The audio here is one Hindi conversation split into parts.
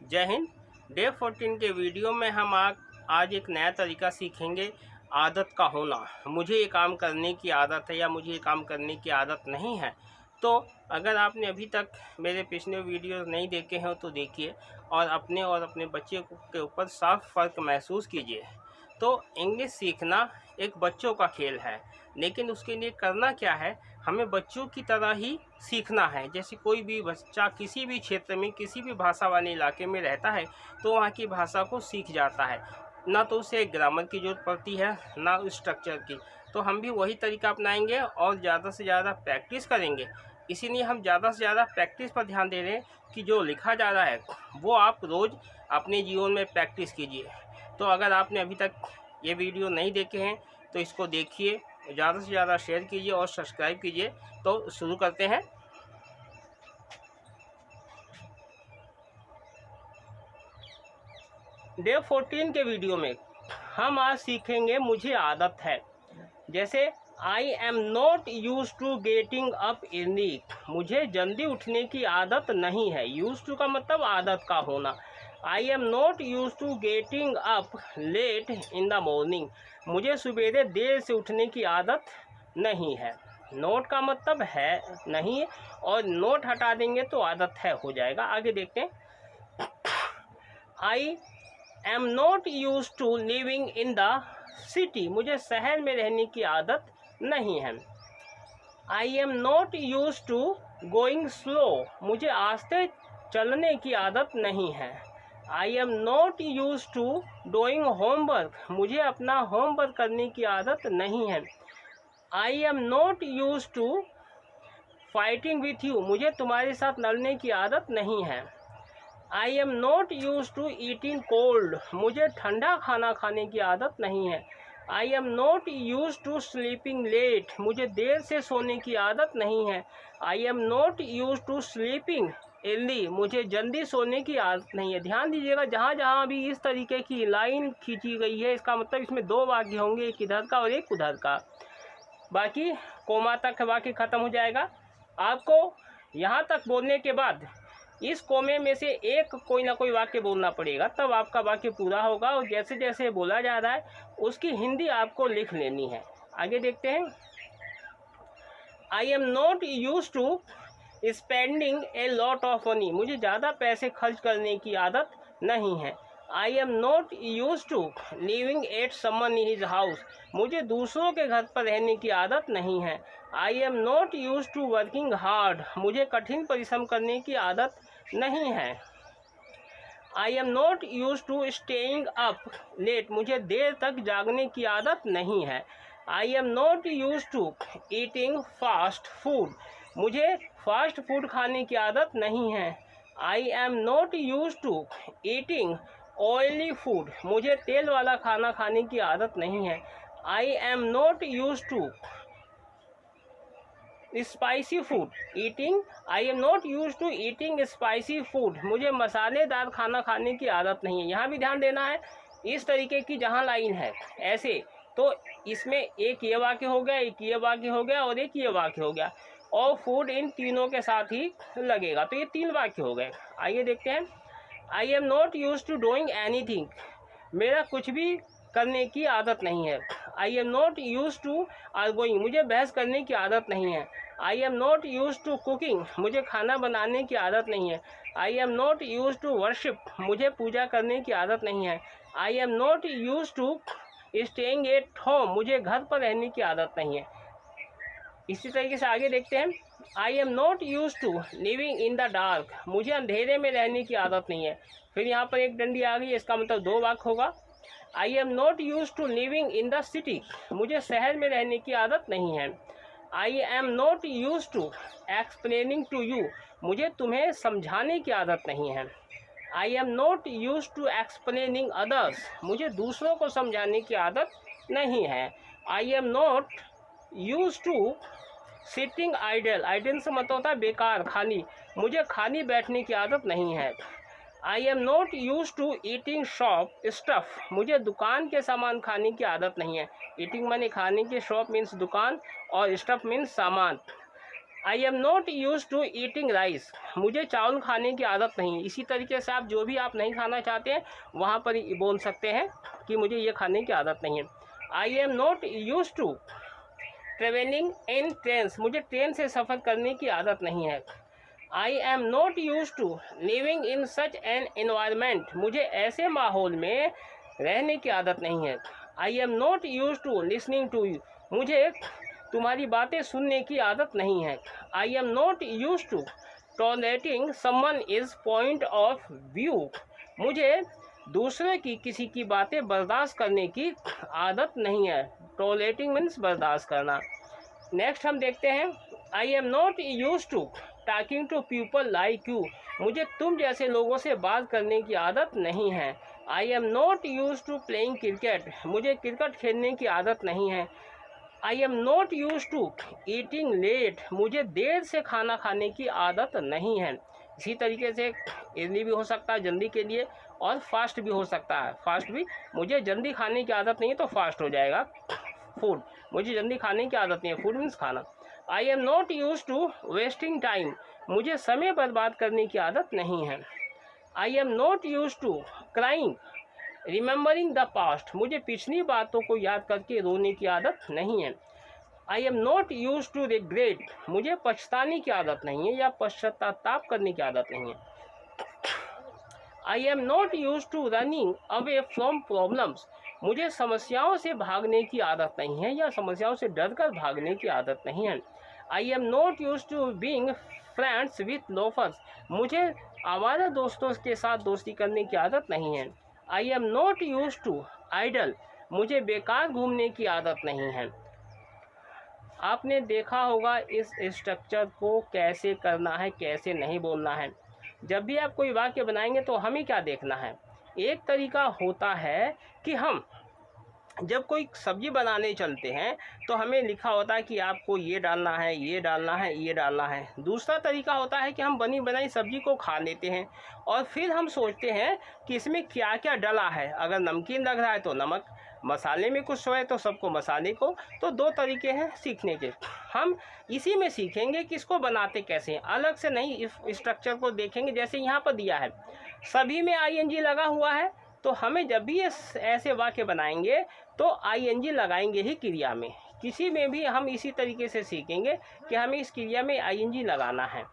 जय हिंद। डे 14 के वीडियो में हम आज एक नया तरीका सीखेंगे, आदत का होना। मुझे ये काम करने की आदत है या मुझे ये काम करने की आदत नहीं है। तो अगर आपने अभी तक मेरे पिछले वीडियो नहीं देखे हैं तो देखिए और अपने बच्चे के ऊपर साफ फ़र्क महसूस कीजिए। तो इंग्लिश सीखना एक बच्चों का खेल है, लेकिन उसके लिए करना क्या है, हमें बच्चों की तरह ही सीखना है। जैसे कोई भी बच्चा किसी भी क्षेत्र में किसी भी भाषा वाले इलाके में रहता है तो वहाँ की भाषा को सीख जाता है। ना तो उसे ग्रामर की ज़रूरत पड़ती है ना स्ट्रक्चर की। तो हम भी वही तरीका अपनाएंगे और ज़्यादा से ज़्यादा प्रैक्टिस करेंगे। इसीलिए हम ज़्यादा से ज़्यादा प्रैक्टिस पर ध्यान दे रहे हैं कि जो लिखा जा रहा है वो आप रोज़ अपने जीवन में प्रैक्टिस कीजिए। तो अगर आपने अभी तक ये वीडियो नहीं देखे हैं तो इसको देखिए, ज़्यादा से ज़्यादा शेयर कीजिए और सब्सक्राइब कीजिए। तो शुरू करते हैं। डे 14 के वीडियो में हम आज सीखेंगे मुझे आदत है। जैसे I am not use to getting up early, मुझे जल्दी उठने की आदत नहीं है। यूज टू का मतलब आदत का होना। I am not use to getting up late in the morning, मुझे सवेरे देर से उठने की आदत नहीं है। नोट का मतलब है नहीं और नोट हटा देंगे तो आदत है हो जाएगा। आगे देखते हैं। I am not use to living in the city, मुझे शहर में रहने की आदत नहीं है। I am not use to going slow, मुझे आस्ते चलने की आदत नहीं है। I am not use to doing homework, मुझे अपना होमवर्क करने की आदत नहीं है। I am not use to fighting with you, मुझे तुम्हारे साथ लड़ने की आदत नहीं है। I am not use to eating cold, मुझे ठंडा खाना खाने की आदत नहीं है। I am not use to sleeping late, मुझे देर से सोने की आदत नहीं है। I am not use to sleeping early, मुझे जल्दी सोने की आदत नहीं है। ध्यान दीजिएगा, जहाँ जहाँ भी इस तरीके की लाइन खींची गई है इसका मतलब इसमें दो वाक्य होंगे, एक इधर का और एक उधर का। बाकी कोमा तक वाक्य ख़त्म हो जाएगा। आपको यहाँ तक बोलने के बाद इस कोमे में से एक कोई ना कोई वाक्य बोलना पड़ेगा, तब आपका वाक्य पूरा होगा। और जैसे जैसे बोला जा रहा है उसकी हिंदी आपको लिख लेनी है। आगे देखते हैं। I am not use to spending a lot of money, मुझे ज़्यादा पैसे खर्च करने की आदत नहीं है। I am not use to living at someone in his house, मुझे दूसरों के घर पर रहने की आदत नहीं है। I am not use to working hard, मुझे कठिन परिश्रम करने की आदत नहीं है। I am not use to staying up late, मुझे देर तक जागने की आदत नहीं है। I am not use to eating fast food, मुझे फास्ट फूड खाने की आदत नहीं है। I am not use to eating oily food, मुझे तेल वाला खाना खाने की आदत नहीं है। I am not use to spicy food eating, I am not use to eating spicy food, मुझे मसालेदार खाना खाने की आदत नहीं है। यहाँ भी ध्यान देना है, इस तरीके की जहाँ लाइन है ऐसे, तो इसमें एक ये वाक्य हो गया, एक ये वाक्य हो गया और एक ये वाक्य हो गया, और फूड इन तीनों के साथ ही लगेगा, तो ये तीन वाक्य हो गए। आइए देखते हैं। I am not use to doing anything, मेरा कुछ भी करने की आदत नहीं है। I am not use to arguing, मुझे बहस करने की आदत नहीं है। I am not use to cooking, मुझे खाना बनाने की आदत नहीं है। I am not use to worship, मुझे पूजा करने की आदत नहीं है। I am not use to staying at home, मुझे घर पर रहने की आदत नहीं है। इसी तरीके से आगे देखते हैं। I am not use to living in the dark, मुझे अंधेरे में रहने की आदत नहीं है। फिर यहाँ पर एक डंडी आ गई, इसका मतलब दो वाक्य होगा। I am not use to living in the city, मुझे शहर में रहने की आदत नहीं है। I am not use to explaining to you, मुझे तुम्हें समझाने की आदत नहीं है। I am not use to explaining others, मुझे दूसरों को समझाने की आदत नहीं है। I am not use to sitting idle, idle से मतलब होता है बेकार, खाली, मुझे खाली बैठने की आदत नहीं है। I am not use to eating shop stuff, मुझे दुकान के सामान खाने की आदत नहीं है। ईटिंग माने खाने की, शॉप मीन्स दुकान और स्टफ़ मीन्स सामान। I am not use to eating rice, मुझे चावल खाने की आदत नहीं है। इसी तरीके से आप जो भी आप नहीं खाना चाहते हैं वहाँ पर बोल सकते हैं कि मुझे ये खाने की आदत नहीं है। I am not use to travelling in trains, मुझे ट्रेन से सफ़र करने की आदत नहीं है। I am not use to living in such an environment, मुझे ऐसे माहौल में रहने की आदत नहीं है। I am not use to listening to you, मुझे तुम्हारी बातें सुनने की आदत नहीं है। I am not use to tolerating someone is point of view, मुझे दूसरे की किसी की बातें बर्दाश्त करने की आदत नहीं है। टॉलरेटिंग मीन्स बर्दाश्त करना। नेक्स्ट हम देखते हैं, I am not use to talking to people like you, मुझे तुम जैसे लोगों से बात करने की आदत नहीं है। I am not use to playing cricket, मुझे क्रिकेट खेलने की आदत नहीं है। I am not use to eating late, मुझे देर से खाना खाने की आदत नहीं है। इसी तरीके से इजली भी हो सकता है जल्दी के लिए, और फास्ट भी हो सकता है। फास्ट भी, मुझे जल्दी खाने की आदत नहीं है तो फास्ट हो जाएगा फूड, मुझे जल्दी खाने की आदत नहीं है, फूड मीन्स खाना। I am not use to wasting time, मुझे समय बर्बाद करने की आदत नहीं है। I am not use to crying remembering the past, मुझे पिछली बातों को याद करके रोने की आदत नहीं है। I am not use to regret, मुझे पछताने की आदत नहीं है या पश्चाताप करने की आदत नहीं है। I am not use to running away from problems, मुझे समस्याओं से भागने की आदत नहीं है या समस्याओं से डर कर भागने की आदत नहीं है। I am not use to being friends with loafers, मुझे आवारा दोस्तों के साथ दोस्ती करने की आदत नहीं है। I am not use to idle, मुझे बेकार घूमने की आदत नहीं है। आपने देखा होगा इस स्ट्रक्चर को कैसे करना है, कैसे नहीं बोलना है। जब भी आप कोई वाक्य बनाएंगे तो हमें क्या देखना है, एक तरीका होता है कि हम जब कोई सब्जी बनाने चलते हैं तो हमें लिखा होता है कि आपको ये डालना है, ये डालना है, ये डालना है। दूसरा तरीका होता है कि हम बनी बनाई सब्जी को खा लेते हैं और फिर हम सोचते हैं कि इसमें क्या क्या डला है। अगर नमकीन लग रहा है तो नमक, मसाले में कुछ है तो सबको मसाले को। तो दो तरीके हैं सीखने के, हम इसी में सीखेंगे कि इसको बनाते कैसे हैं, अलग से नहीं। इस स्ट्रक्चर को देखेंगे जैसे यहाँ पर दिया है, सभी में ING लगा हुआ है, तो हमें जब भी ऐसे वाक्य बनाएंगे तो ING लगाएंगे ही क्रिया में। किसी में भी हम इसी तरीके से सीखेंगे कि हमें इस क्रिया में ING लगाना है।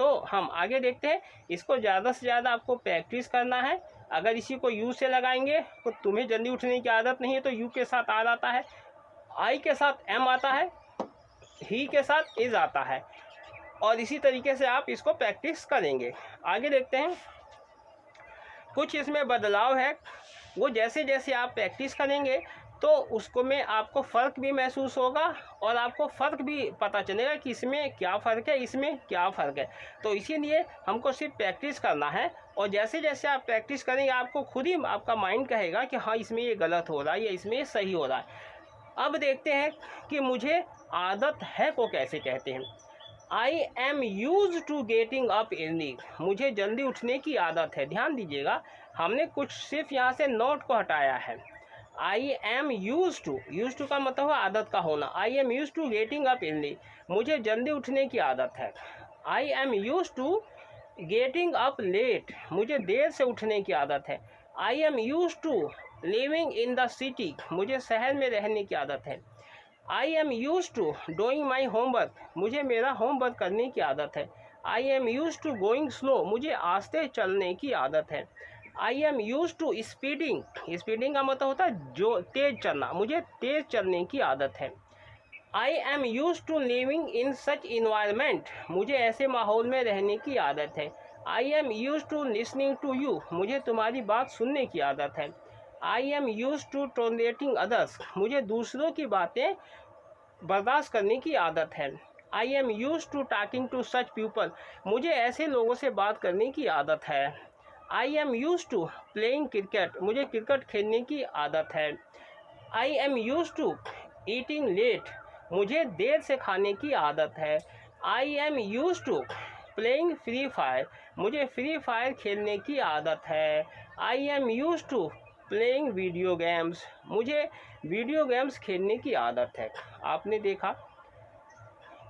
तो हम आगे देखते हैं, इसको ज़्यादा से ज़्यादा आपको प्रैक्टिस करना है। अगर इसी को यू से लगाएंगे तो तुम्हें जल्दी उठने की आदत नहीं है तो यू के साथ आर आता है, आई के साथ एम आता है, ही के साथ इज आता है, और इसी तरीके से आप इसको प्रैक्टिस करेंगे। आगे देखते हैं, कुछ इसमें बदलाव है, वो जैसे जैसे आप प्रैक्टिस करेंगे तो उसको में आपको फ़र्क भी महसूस होगा और आपको फ़र्क भी पता चलेगा कि इसमें क्या फ़र्क है, इसमें क्या फ़र्क है। तो इसीलिए हमको सिर्फ प्रैक्टिस करना है, और जैसे जैसे आप प्रैक्टिस करेंगे आपको खुद ही आपका माइंड कहेगा कि हाँ इसमें ये गलत हो रहा है या इसमें ये सही हो रहा है। अब देखते हैं कि मुझे आदत है को कैसे कहते हैं। I am use to getting up early, मुझे जल्दी उठने की आदत है। ध्यान दीजिएगा, हमने कुछ सिर्फ यहाँ से नोट को हटाया है। आई एम यूज टू का मतलब है आदत का होना। I am use to getting up early, मुझे जल्दी उठने की आदत है। I am use to getting up late, मुझे देर से उठने की आदत है। I am use to living in the city, मुझे शहर में रहने की आदत है। I am use to doing my homework, मुझे मेरा होमवर्क करने की आदत है। I am use to going slow, मुझे आस्ते चलने की आदत है। I am use to speeding, speeding का मतलब होता है जो तेज़ चलना, मुझे तेज़ चलने की आदत है। I am use to living in such environment, मुझे ऐसे माहौल में रहने की आदत है। I am use to listening to you, मुझे तुम्हारी बात सुनने की आदत है। I am use to tolerating others, मुझे दूसरों की बातें बर्दाश्त करने की आदत है। I am use to talking to such people, मुझे ऐसे लोगों से बात करने की आदत है। I am use to playing cricket, मुझे क्रिकेट खेलने की आदत है। I am use to eating late, मुझे देर से खाने की आदत है। I am use to playing Free Fire, मुझे फ्री फायर खेलने की आदत है। I am use to playing video games, मुझे वीडियो गेम्स खेलने की आदत है। आपने देखा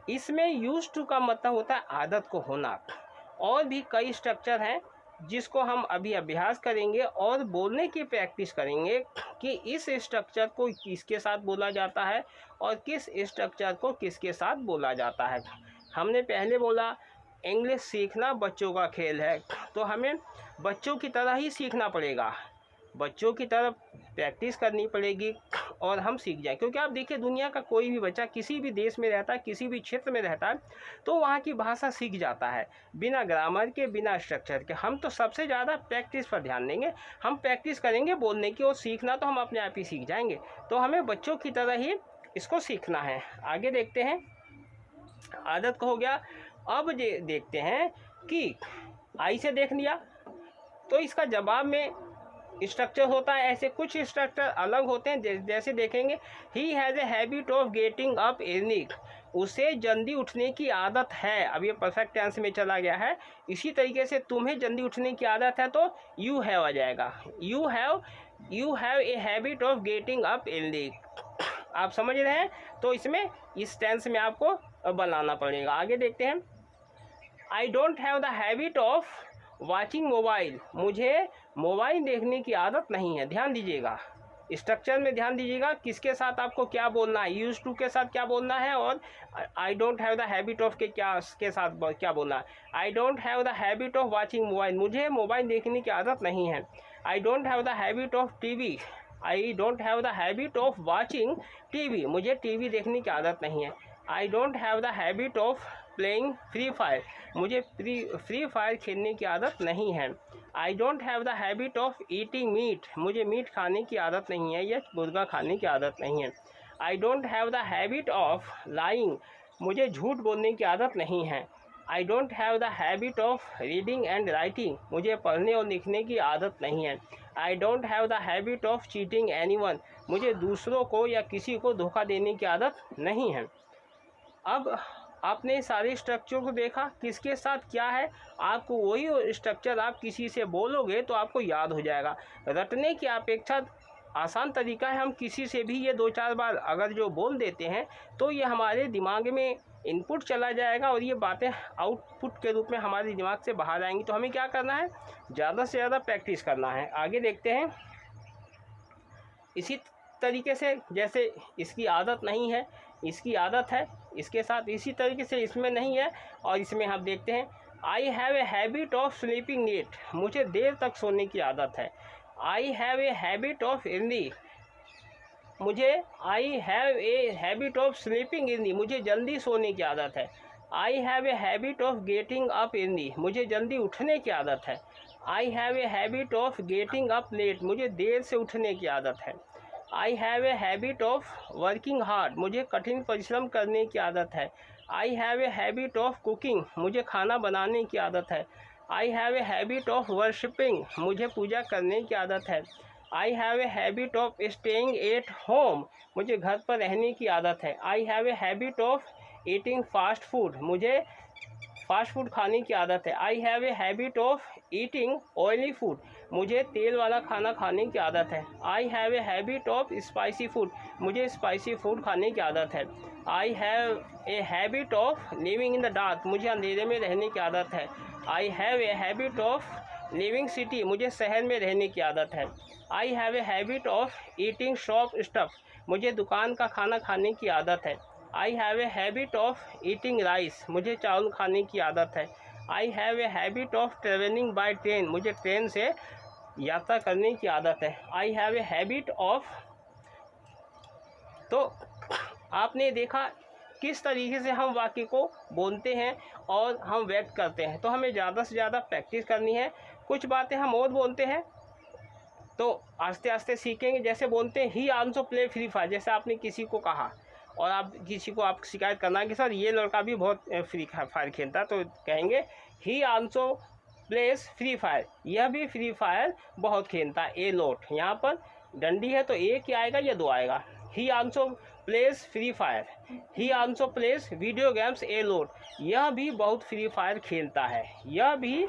इसमें यूज टू का मतलब होता है आदत को होना। और भी कई स्ट्रक्चर हैं जिसको हम अभी अभ्यास करेंगे और बोलने की प्रैक्टिस करेंगे कि इस स्ट्रक्चर को किसके साथ बोला जाता है और किस स्ट्रक्चर को किसके साथ बोला जाता है। हमने पहले बोला इंग्लिश सीखना बच्चों का खेल है, तो हमें बच्चों की तरह ही सीखना पड़ेगा, बच्चों की तरह प्रैक्टिस करनी पड़ेगी और हम सीख जाएं। क्योंकि आप देखिए दुनिया का कोई भी बच्चा किसी भी देश में रहता है, किसी भी क्षेत्र में रहता है, तो वहाँ की भाषा सीख जाता है बिना ग्रामर के, बिना स्ट्रक्चर के। हम तो सबसे ज़्यादा प्रैक्टिस पर ध्यान देंगे, हम प्रैक्टिस करेंगे बोलने की, और सीखना तो हम अपने आप ही सीख जाएंगे। तो हमें बच्चों की तरह ही इसको सीखना है। आगे देखते हैं, आदत का हो गया। अब देखते हैं कि आई से देख लिया तो इसका जवाब में स्ट्रक्चर होता है। ऐसे कुछ स्ट्रक्चर अलग होते हैं, जैसे देखेंगे he has a habit of getting up early, उसे जल्दी उठने की आदत है। अब ये परफेक्ट टेंस में चला गया है। इसी तरीके से तुम्हें जल्दी उठने की आदत है तो यू हैव आ जाएगा, you have a habit of getting up early. आप समझ रहे हैं? तो इसमें इस टेंस में आपको बनाना पड़ेगा। आगे देखते हैं, I don't have the habit of watching mobile, मुझे मोबाइल देखने की आदत नहीं है। ध्यान दीजिएगा, स्ट्रक्चर में ध्यान दीजिएगा किसके साथ आपको क्या बोलना है, यूज टू के साथ क्या बोलना है और I don't have the habit of के साथ क्या बोलना है। I don't have the habit of watching mobile, मुझे मोबाइल देखने की आदत नहीं है। I don't have the habit of TV, I don't have the habit of watching TV, मुझे टीवी देखने की आदत नहीं है। I don't have the habit of playing Free Fire, मुझे फ्री फायर खेलने की आदत नहीं है। I don't have the habit of eating meat, मुझे मीट खाने की आदत नहीं है या मुर्गा खाने की आदत नहीं है। I don't have the habit of lying, मुझे झूठ बोलने की आदत नहीं है। I don't have the habit of reading and writing, मुझे पढ़ने और लिखने की आदत नहीं है। I don't have the habit of cheating anyone, मुझे दूसरों को या किसी को धोखा देने की आदत नहीं है। अब आपने सारे स्ट्रक्चर को देखा किसके साथ क्या है, आपको वही स्ट्रक्चर आप किसी से बोलोगे तो आपको याद हो जाएगा। रटने की अपेक्षा आसान तरीका है, हम किसी से भी ये 2-4 बार अगर जो बोल देते हैं तो ये हमारे दिमाग में इनपुट चला जाएगा और ये बातें आउटपुट के रूप में हमारे दिमाग से बाहर आएंगी। तो हमें क्या करना है, ज़्यादा से ज़्यादा प्रैक्टिस करना है। आगे देखते हैं, इसी तरीके से जैसे इसकी आदत नहीं है, इसकी आदत है, इसके साथ इसी तरीके से इसमें नहीं है। और इसमें हम देखते हैं, I have a habit of sleeping late, मुझे देर तक सोने की आदत है। I have a habit of early, I have a habit of sleeping early, मुझे जल्दी सोने की आदत है। I have a habit of getting up early, मुझे जल्दी उठने की आदत है। I have a habit of getting up late, मुझे देर से उठने की आदत है। I have a habit of working hard, मुझे कठिन परिश्रम करने की आदत है। I have a habit of cooking, मुझे खाना बनाने की आदत है। I have a habit of worshipping, मुझे पूजा करने की आदत है। I have a habit of staying at home, मुझे घर पर रहने की आदत है। I have a habit of eating fast food, मुझे फास्ट फूड खाने की आदत है। I have a habit of eating oily food, मुझे तेल वाला खाना खाने की आदत है। I have a habit of spicy food, मुझे स्पाइसी फूड खाने की आदत है। I have a habit of living in the dark, मुझे अंधेरे में रहने की आदत है। I have a habit of living city, मुझे शहर में रहने की आदत है। I have a habit of eating shop stuff, मुझे दुकान का खाना खाने की आदत है। I have a habit of eating rice, मुझे चावल खाने की आदत है। I have a habit of travelling by train, मुझे ट्रेन से यात्रा करने की आदत है। I have a habit of, तो आपने देखा किस तरीके से हम वाक्य को बोलते हैं और हम व्यक्त करते हैं। तो हमें ज़्यादा से ज़्यादा प्रैक्टिस करनी है। कुछ बातें हम और बोलते हैं तो आस्ते आस्ते सीखेंगे। जैसे बोलते हैं ही आल्सो प्ले फ्री फायर, जैसे आपने किसी को कहा और आप किसी को आप शिकायत करना कि सर ये लड़का भी बहुत फ्री फायर खेलता है, तो कहेंगे ही आल्सो प्लेस फ्री फायर, यह भी फ्री फायर बहुत खेलता है। ए लोट, यहाँ पर डंडी है तो ए क्या आएगा या 2 आएगा। He also plays Free Fire, he also plays video games a lot, यह भी बहुत फ्री फायर खेलता है, यह भी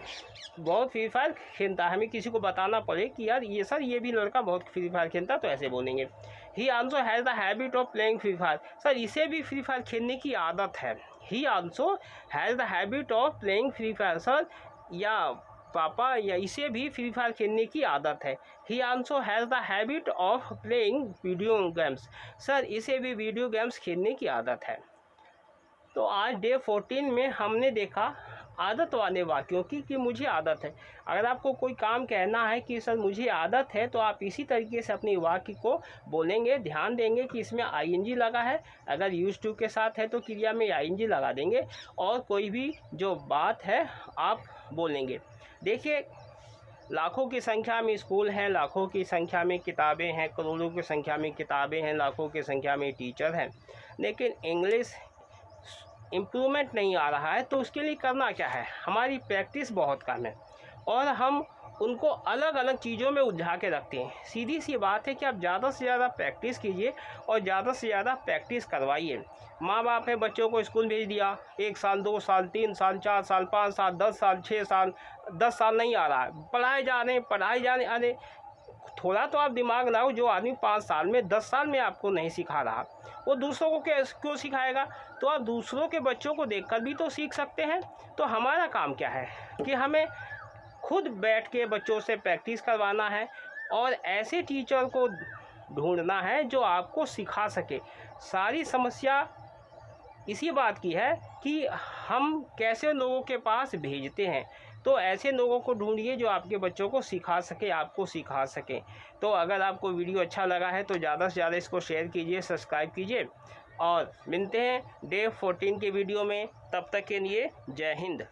बहुत फ्री फायर खेलता है। हमें किसी को बताना पड़े कि यार ये सर ये भी लड़का बहुत फ्री फायर खेलता है, तो ऐसे बोलेंगे। ही also has the habit of playing Free fire, sir इसे भी फ्री फायर खेलने की आदत है। ही also has the habit of playing Free fire. Sir या पापा या इसे भी फ्री फायर खेलने की आदत है। ही also has the habit of playing video games. Sir इसे भी वीडियो गेम्स खेलने की आदत है। तो आज डे 14 में हमने देखा आदत वाले वाक्यों की कि मुझे आदत है। अगर आपको कोई काम कहना है कि सर मुझे आदत है, तो आप इसी तरीके से अपनी वाक्य को बोलेंगे। ध्यान देंगे कि इसमें आईएनजी लगा है, अगर यूज्ड टू के साथ है तो क्रिया में आईएनजी लगा देंगे और कोई भी जो बात है आप बोलेंगे। देखिए, लाखों की संख्या में स्कूल हैं, लाखों की संख्या में किताबें हैं, करोड़ों की संख्या में किताबें हैं, लाखों की संख्या में टीचर हैं, लेकिन इंग्लिश इम्प्रूवमेंट नहीं आ रहा है। तो उसके लिए करना क्या है, हमारी प्रैक्टिस बहुत कम है और हम उनको अलग अलग चीज़ों में उलझा के रखते हैं। सीधी सी बात है कि आप ज़्यादा से ज़्यादा प्रैक्टिस कीजिए और ज़्यादा से ज़्यादा प्रैक्टिस करवाइए। माँ बाप ने बच्चों को स्कूल भेज दिया, 1 साल 2 साल 3 साल 4 साल 5 साल 10 साल 6 साल 10 साल नहीं आ रहा है, पढ़ाए जा रहे अरे थोड़ा तो आप दिमाग लगाओ। जो आदमी 5 साल में 10 साल में आपको नहीं सिखा रहा, वो दूसरों को क्यों सिखाएगा। तो आप दूसरों के बच्चों को देखकर भी तो सीख सकते हैं। तो हमारा काम क्या है कि हमें खुद बैठ के बच्चों से प्रैक्टिस करवाना है और ऐसे टीचर को ढूंढना है जो आपको सिखा सके। सारी समस्या इसी बात की है कि हम कैसे लोगों के पास भेजते हैं। तो ऐसे लोगों को ढूंढिए जो आपके बच्चों को सिखा सके, आपको सिखा सके। तो अगर आपको वीडियो अच्छा लगा है तो ज़्यादा से ज़्यादा इसको शेयर कीजिए, सब्सक्राइब कीजिए और मिलते हैं डे 14 के वीडियो में। तब तक के लिए जय हिंद।